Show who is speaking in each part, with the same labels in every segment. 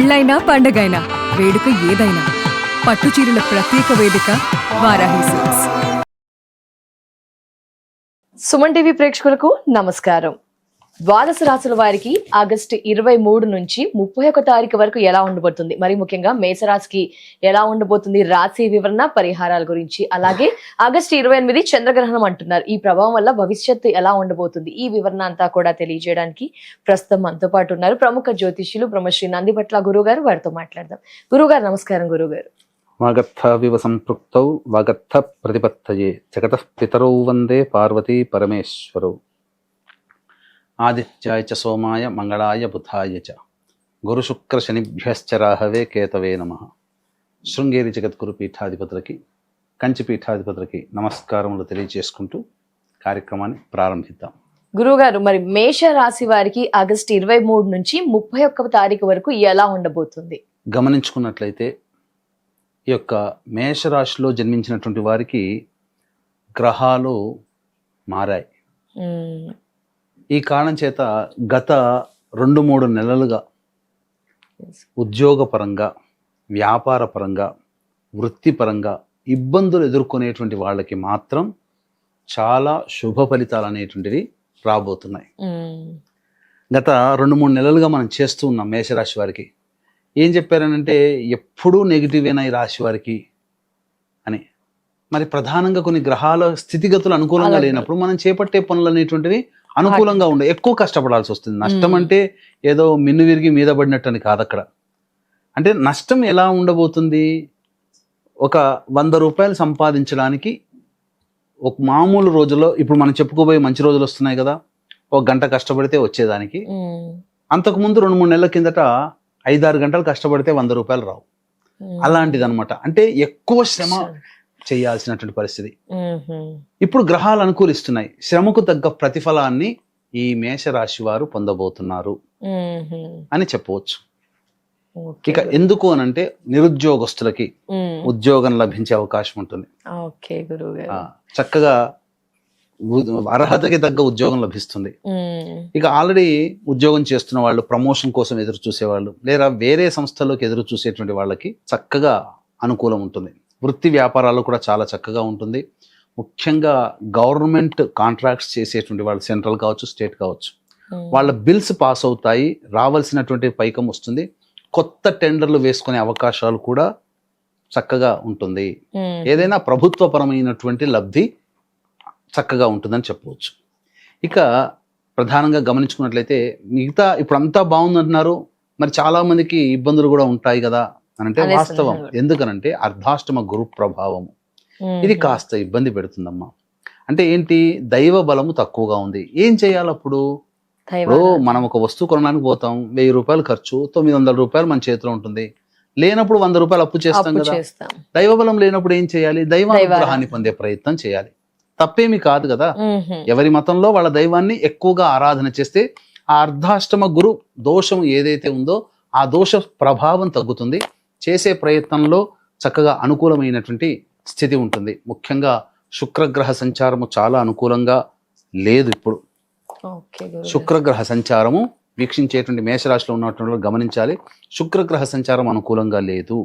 Speaker 1: పెళ్ళైనా పండగైనా వేడుక ఏదైనా పట్టు చీరల ప్రత్యేక వేదిక వారాహి సిల్క్స్.
Speaker 2: సుమన్ టీవీ ప్రేక్షకులకు నమస్కారం. ద్వాదశ రాశుల వారికి ఆగస్టు 23 నుంచి 31 తారీఖు వరకు ఎలా ఉండబోతుంది, మరి ముఖ్యంగా మేషరాశికి ఎలా ఉండబోతుంది, రాశి వివరణ, పరిహారాల గురించి, అలాగే ఆగస్టు 28 చంద్రగ్రహణం అంటున్నారు. ఈ ప్రభావం వల్ల భవిష్యత్తు ఎలా ఉండబోతుంది, ఈ వివరణ అంతా కూడా తెలియజేయడానికి ప్రస్తుతం మనతో పాటు ఉన్నారు ప్రముఖ జ్యోతిష్యులు బ్రహ్మశ్రీ నందిపట్ల గురువు గారు. వారితో మాట్లాడదాం. గురువు గారు నమస్కారం. గురువు గారు,
Speaker 3: వాగర్థావివ సంపృక్తౌ వాగర్థ ప్రతిపత్తయే జగతః పితరౌ వందే పార్వతీ పరమేశ్వరౌ. ఆదిత్యాయ చ సోమాయ మంగళాయ బుధాయ చ గురుశుక్ర శనిభ్యశ్చ రాహవే కేతవే నమః. శృంగేరి జగద్గురు పీఠాధిపతులకి, కంచి పీఠాధిపతులకి నమస్కారములు తెలియజేసుకుంటూ కార్యక్రమాన్ని ప్రారంభిద్దాం.
Speaker 2: గురువు గారు, మరి మేష రాశి వారికి ఆగస్టు 23 నుంచి 31 తారీఖు వరకు ఎలా ఉండబోతుంది?
Speaker 3: గమనించుకున్నట్లయితే ఈ యొక్క మేషరాశిలో జన్మించినటువంటి వారికి గ్రహాలు మారాయి. ఈ కారణం చేత గత 2-3 నెలలుగా ఉద్యోగపరంగా, వ్యాపారపరంగా, వృత్తిపరంగా ఇబ్బందులు ఎదుర్కొనేటువంటి వాళ్ళకి మాత్రం చాలా శుభ ఫలితాలు అనేటువంటివి రాబోతున్నాయి. గత 2-3 నెలలుగా మనం చేస్తూ ఉన్నాం మేషరాశి వారికి. ఏం చెప్పారనంటే ఎప్పుడూ నెగిటివేనా ఈ రాశి వారికి అని. మరి ప్రధానంగా కొన్ని గ్రహాల స్థితిగతులు అనుకూలంగా లేనప్పుడు మనం చేపట్టే పనులు అనేటువంటివి అనుకూలంగా ఉండే, ఎక్కువ కష్టపడాల్సి వస్తుంది. నష్టం అంటే ఏదో మిన్ను విరిగి మీద పడినట్టు అని కాదు అక్కడ. అంటే నష్టం ఎలా ఉండబోతుంది, ఒక 100 రూపాయలు సంపాదించడానికి ఒక మామూలు రోజుల్లో, ఇప్పుడు మనం చెప్పుకోబోయే మంచి రోజులు వస్తున్నాయి కదా, ఒక గంట కష్టపడితే వచ్చేదానికి అంతకుముందు 2-3 నెలల కిందట 5-6 గంటలు కష్టపడితే 100 రూపాయలు రావు. అలాంటిది అనమాట. అంటే ఎక్కువ శ్రమ చేయాల్సినటువంటి పరిస్థితి. ఇప్పుడు గ్రహాలు అనుకూలిస్తున్నాయి. శ్రమకు తగ్గ ప్రతిఫలాన్ని ఈ మేషరాశి వారు పొందబోతున్నారు అని చెప్పవచ్చు. ఇక ఎందుకు అనంటే నిరుద్యోగస్తులకి ఉద్యోగం లభించే అవకాశం ఉంటుంది. చక్కగా అర్హతకి తగ్గ ఉద్యోగం లభిస్తుంది. ఇక ఆల్రెడీ ఉద్యోగం చేస్తున్న వాళ్ళు, ప్రమోషన్ కోసం ఎదురు చూసేవాళ్ళు, లేదా వేరే సంస్థల్లోకి ఎదురు చూసేటువంటి వాళ్ళకి చక్కగా అనుకూలం ఉంటుంది. వృత్తి వ్యాపారాలు కూడా చాలా చక్కగా ఉంటుంది. ముఖ్యంగా గవర్నమెంట్ కాంట్రాక్ట్స్ చేసేటువంటి వాళ్ళు, సెంట్రల్ కావచ్చు, స్టేట్ కావచ్చు, వాళ్ళ బిల్స్ పాస్ అవుతాయి, రావాల్సినటువంటి పైకం వస్తుంది. కొత్త టెండర్లు వేసుకునే అవకాశాలు కూడా చక్కగా ఉంటుంది. ఏదైనా ప్రభుత్వపరమైనటువంటి లబ్ధి చక్కగా ఉంటుందని చెప్పవచ్చు. ఇక ప్రధానంగా గమనించుకున్నట్లయితే మిగతా ఇప్పుడు అంతా బాగుందంటున్నారు, మరి చాలా మందికి ఇబ్బందులు కూడా ఉంటాయి కదా అని అంటే వాస్తవం. ఎందుకనంటే అర్ధాష్టమ గురు ప్రభావము ఇది కాస్త ఇబ్బంది పెడుతుందమ్మా. అంటే ఏంటి, దైవ బలము తక్కువగా ఉంది. ఏం చేయాలి అప్పుడు? ఇప్పుడు మనం ఒక వస్తువు కొనడానికి పోతాం, 1000 రూపాయలు ఖర్చు, 900 రూపాయలు మన చేతిలో ఉంటుంది. లేనప్పుడు 100 రూపాయలు అప్పు చేస్తాం కదా. దైవ బలం లేనప్పుడు ఏం చేయాలి? దైవానుగ్రహాన్ని పొందే ప్రయత్నం చేయాలి. తప్పేమి కాదు కదా. ఎవరి మతంలో వాళ్ళ దైవాన్ని ఎక్కువగా ఆరాధన చేస్తే ఆ అర్ధాష్టమ గురు దోషం ఏదైతే ఉందో ఆ దోష ప్రభావం తగ్గుతుంది. చేసే ప్రయత్నంలో చక్కగా అనుకూలమైనటువంటి స్థితి ఉంటుంది. ముఖ్యంగా శుక్రగ్రహ సంచారము చాలా అనుకూలంగా లేదు ఇప్పుడు. శుక్రగ్రహ సంచారము వీక్షించేటువంటి మేషరాశిలో ఉన్నటువంటి గమనించాలి. శుక్రగ్రహ సంచారం అనుకూలంగా లేదు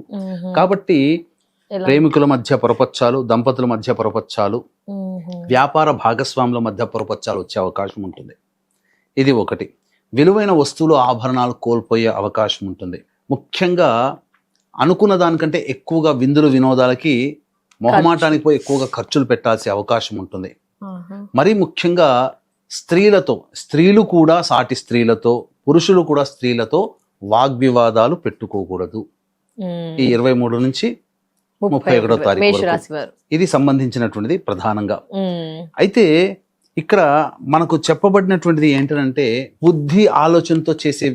Speaker 3: కాబట్టి ప్రేమికుల మధ్య పొరపచ్చాలు, దంపతుల మధ్య పొరపచ్చాలు, వ్యాపార భాగస్వాముల మధ్య పొరపచ్చాలు వచ్చే అవకాశం ఉంటుంది. ఇది ఒకటి. విలువైన వస్తువులు, ఆభరణాలు కోల్పోయే అవకాశం ఉంటుంది. ముఖ్యంగా అనుకున్న దానికంటే ఎక్కువగా విందులు వినోదాలకి, మొహమాటానికి పోయి ఎక్కువగా ఖర్చులు పెట్టాల్సిన అవకాశం ఉంటుంది. మరీ ముఖ్యంగా స్త్రీలు కూడా సాటి స్త్రీలతో, పురుషులు కూడా స్త్రీలతో వాగ్వివాదాలు పెట్టుకోకూడదు. ఈ 23 నుంచి 31 తారీఖు వరకు ఇది సంబంధించినటువంటిది ప్రధానంగా. అయితే ఇక్కడ మనకు చెప్పబడినటువంటిది ఏంటంటే బుద్ధి ఆలోచనతో చేసే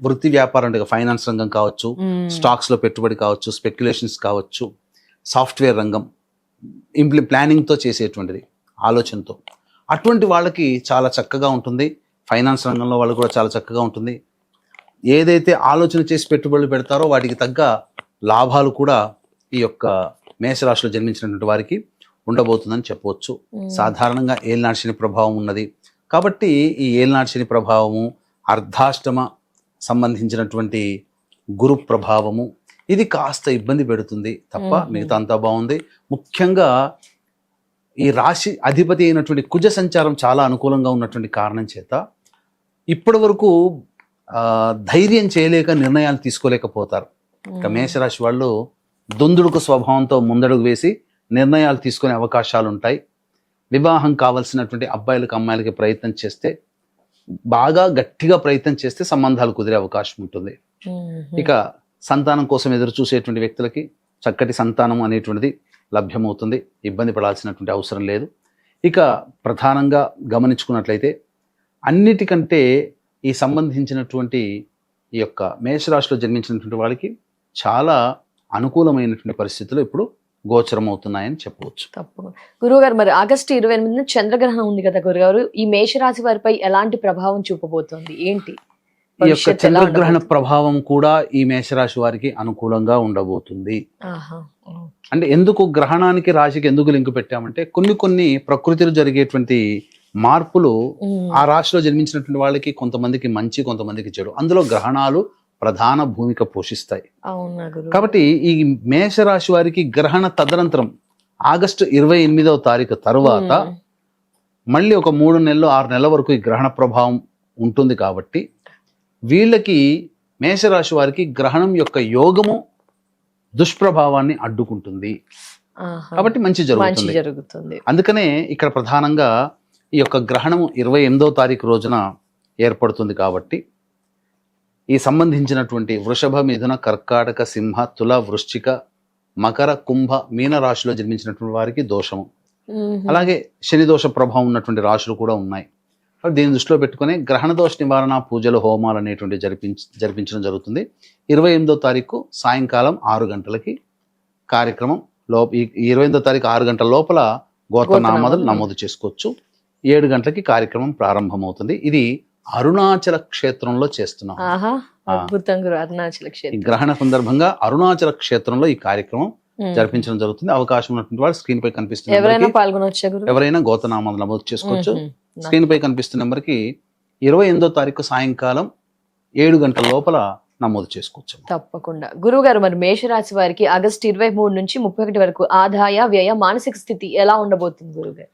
Speaker 3: వృత్తి వ్యాపారం, అంటే ఫైనాన్స్ రంగం కావచ్చు, స్టాక్స్ లో పెట్టుబడి కావచ్చు, స్పెక్యులేషన్స్ కావచ్చు, సాఫ్ట్వేర్ రంగం, ప్లానింగ్ తో చేసేటువంటిది ఆలోచనతో, అటువంటి వాళ్ళకి చాలా చక్కగా ఉంటుంది. ఫైనాన్స్ రంగంలో వాళ్ళు కూడా చాలా చక్కగా ఉంటుంది. ఏదైతే ఆలోచన చేసి పెట్టుబడులు పెడతారో వాటికి తగ్గ లాభాలు కూడా ఈ యొక్క మేషరాశిలో జన్మించినటువంటి వారికి ఉండబోతుందని చెప్పవచ్చు. సాధారణంగా ఏలినాటి శని ప్రభావం ఉన్నది కాబట్టి ఈ ఏలినాటి శని ప్రభావము, అర్ధాష్టమ సంబంధించినటువంటి గురు ప్రభావము ఇది కాస్త ఇబ్బంది పెడుతుంది తప్ప మిగతా అంతా బాగుంది. ముఖ్యంగా ఈ రాశి అధిపతి అయినటువంటి కుజ సంచారం చాలా అనుకూలంగా ఉన్నటువంటి కారణం చేత ఇప్పటి వరకు ధైర్యం చేయలేక నిర్ణయాలు తీసుకోలేకపోతారు. ఇక మేషరాశి వాళ్ళు దుందుడుకు స్వభావంతో ముందడుగు వేసి నిర్ణయాలు తీసుకునే అవకాశాలు ఉంటాయి. వివాహం కావాల్సినటువంటి అబ్బాయిలకు అమ్మాయిలకి ప్రయత్నం చేస్తే, బాగా గట్టిగా ప్రయత్నం చేస్తే సంబంధాలు కుదిరే అవకాశం ఉంటుంది. ఇక సంతానం కోసం ఎదురు చూసేటువంటి వ్యక్తులకి చక్కటి సంతానం అనేటువంటిది లభ్యమవుతుంది. ఇబ్బంది పడాల్సినటువంటి అవసరం లేదు. ఇక ప్రధానంగా గమనించుకున్నట్లయితే అన్నిటికంటే ఈ సంబంధించినటువంటి ఈ యొక్క మేషరాశిలో జన్మించినటువంటి వాళ్ళకి చాలా అనుకూలమైనటువంటి పరిస్థితులు ఇప్పుడు గోచరం అవుతున్నాయని చెప్పవచ్చు.
Speaker 2: తప్పకుండా గురువుగారు, మరి ఆగస్టు 28న చంద్రగ్రహణం ఉంది కదా గురుగారు, ఈ మేషరాశి వారిపై ఎలాంటి ప్రభావం చూపబోతోంది, ఏంటి
Speaker 3: ఈ యొక్క చంద్రగ్రహణ ప్రభావం కూడా ఈ మేషరాశి వారికి అనుకూలంగా ఉండబోతుంది. అంటే ఎందుకు గ్రహణానికి రాశికి ఎందుకు లింక్ పెట్టామంటే కొన్ని ప్రకృతిలో జరిగేటువంటి మార్పులు ఆ రాశిలో జన్మించినటువంటి వాళ్ళకి కొంతమందికి మంచి, కొంతమందికి చెడు, అందులో గ్రహణాలు ప్రధాన భూమిక పోషిస్తాయి. కాబట్టి ఈ మేషరాశి వారికి గ్రహణ తదనంతరం ఆగస్టు 28వ తారీఖు తర్వాత మళ్ళీ ఒక 3 నెలలు 6 నెలల వరకు ఈ గ్రహణ ప్రభావం ఉంటుంది. కాబట్టి వీళ్ళకి మేషరాశి వారికి గ్రహణం యొక్క యోగము దుష్ప్రభావాన్ని అడ్డుకుంటుంది. కాబట్టి మంచి జరుగుతుంది. అందుకనే ఇక్కడ ప్రధానంగా ఈ యొక్క గ్రహణము 28వ తారీఖు రోజున ఏర్పడుతుంది. కాబట్టి ఈ సంబంధించినటువంటి వృషభ, మిథున, కర్కాటక, సింహ, తుల, వృశ్చిక, మకర, కుంభ, మీన రాశిలో జన్మించినటువంటి వారికి దోషము, అలాగే శని దోష ప్రభావం ఉన్నటువంటి రాశులు కూడా ఉన్నాయి. దీన్ని దృష్టిలో పెట్టుకుని గ్రహణ దోష నివారణ పూజలు, హోమాలు అనేటువంటి జరిపించడం జరుగుతుంది. 28వ తారీఖు సాయంకాలం 6 గంటలకి కార్యక్రమం ఈ 28వ తారీఖు 6 గంటల లోపల గోత్రనామాలు నమోదు చేసుకోవచ్చు. 7 గంటలకి కార్యక్రమం ప్రారంభమవుతుంది. ఇది అరుణాచల క్షేత్రంలో చేస్తున్నాం. గ్రహణ సందర్భంగా అరుణాచల క్షేత్రంలో ఈ కార్యక్రమం జరిపించడం జరుగుతుంది. అవకాశం ఉన్నటువంటి వాళ్ళు స్క్రీన్ పై కనిపిస్తున్న ఎవరైనా గోత్రనామాలు నమోదు చేసుకోవచ్చు. స్క్రీన్ పై కనిపిస్తున్న నెంబర్కి 28వ తారీఖు సాయంకాలం 7 గంటల లోపల నమోదు చేసుకోవచ్చు.
Speaker 2: తప్పకుండా గురువుగారు, మరి మేషరాశి వారికి ఆగస్టు 23 నుంచి 31 వరకు ఆదాయ, వ్యయ, మానసిక స్థితి ఎలా ఉండబోతుంది గురువుగారు?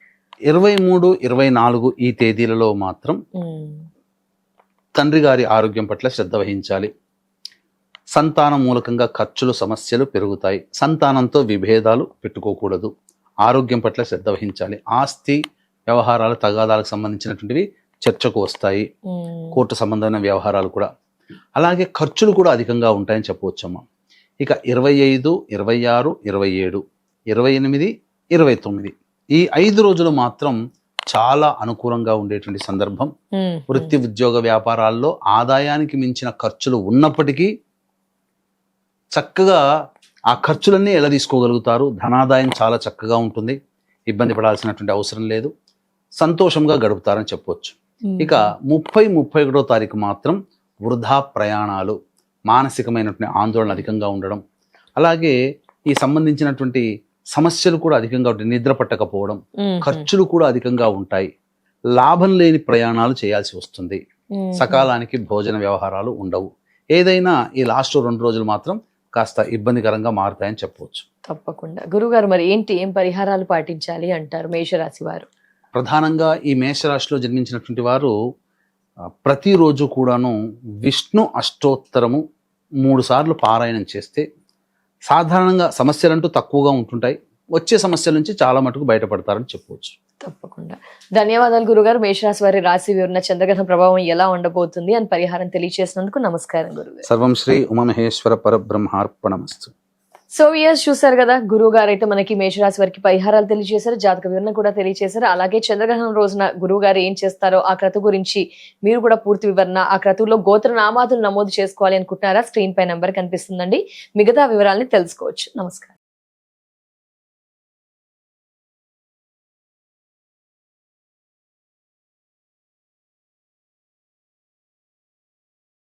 Speaker 3: 23, 24 ఈ తేదీలలో మాత్రం తండ్రి గారి ఆరోగ్యం పట్ల శ్రద్ధ వహించాలి. సంతానం మూలకంగా ఖర్చులు, సమస్యలు పెరుగుతాయి. సంతానంతో విభేదాలు పెట్టుకోకూడదు. ఆరోగ్యం పట్ల శ్రద్ధ వహించాలి. ఆస్తి వ్యవహారాలు, తగాదాలకు సంబంధించినటువంటివి చర్చకు వస్తాయి. కోర్టు సంబంధమైన వ్యవహారాలు కూడా. అలాగే ఖర్చులు కూడా అధికంగా ఉంటాయని చెప్పవచ్చమ్మా. ఇక 25, 26, 27, 28, 29 ఈ 5 రోజులు మాత్రం చాలా అనుకూలంగా ఉండేటువంటి సందర్భం. వృత్తి, ఉద్యోగ, వ్యాపారాల్లో ఆదాయానికి మించిన ఖర్చులు ఉన్నప్పటికీ చక్కగా ఆ ఖర్చులన్నీ ఎలా తీసుకోగలుగుతారు. ధనాదాయం చాలా చక్కగా ఉంటుంది. ఇబ్బంది పడాల్సినటువంటి అవసరం లేదు. సంతోషంగా గడుపుతారని చెప్పవచ్చు. ఇక 30, 31వ తారీఖు మాత్రం వృధా ప్రయాణాలు, మానసికమైనటువంటి ఆందోళన అధికంగా ఉండడం, అలాగే ఈ సంబంధించినటువంటి సమస్యలు కూడా అధికంగా ఉంటాయి. నిద్ర పట్టకపోవడం, ఖర్చులు కూడా అధికంగా ఉంటాయి. లాభం లేని ప్రయాణాలు చేయాల్సి వస్తుంది. సకాలానికి భోజన వ్యవహారాలు ఉండవు. ఏదైనా ఈ లాస్ట్ 2 రోజులు మాత్రం కాస్త ఇబ్బందికరంగా మారుతాయని చెప్పవచ్చు.
Speaker 2: తప్పకుండా గురుగారు, మరి ఏం పరిహారాలు పాటించాలి అంటారు మేషరాశి వారు?
Speaker 3: ప్రధానంగా ఈ మేషరాశిలో జన్మించినటువంటి వారు ప్రతిరోజు కూడాను విష్ణు అష్టోత్తరము 3 సార్లు పారాయణం చేస్తే సాధారణంగా సమస్యలంటూ తక్కువగా ఉంటుంటాయి. వచ్చే సమస్యల నుంచి చాలా మటుకు బయటపడతారని చెప్పవచ్చు.
Speaker 2: తప్పకుండా ధన్యవాదాలు గురుగారు. మేషరాశి వారి రాశి వివరణ, చంద్రగ్రహణ ప్రభావం ఎలా ఉండబోతుంది అని పరిహారం తెలియజేసినందుకు నమస్కారం గురుగారు.
Speaker 3: సర్వం శ్రీ ఉమామహేశ్వర పరబ్రహ్మార్పణమస్తు.
Speaker 2: సో ఇయర్స్ చూసారు కదా, గురువు గారు అయితే మనకి మేషరాశి వారికి పరిహారాలు తెలియజేశారు, జాతక వివరణ కూడా తెలియజేశారు. అలాగే చంద్రగ్రహణం రోజున గురువు గారు ఏం చేస్తారో ఆ క్రతు గురించి మీరు కూడా పూర్తి వివరణ, ఆ క్రతువులో గోత్రనామాదులు నమోదు చేసుకోవాలి అనుకుంటున్నారా? స్క్రీన్ పై నెంబర్ కనిపిస్తుందండి, మిగతా వివరాలని తెలుసుకోవచ్చు. నమస్కారం.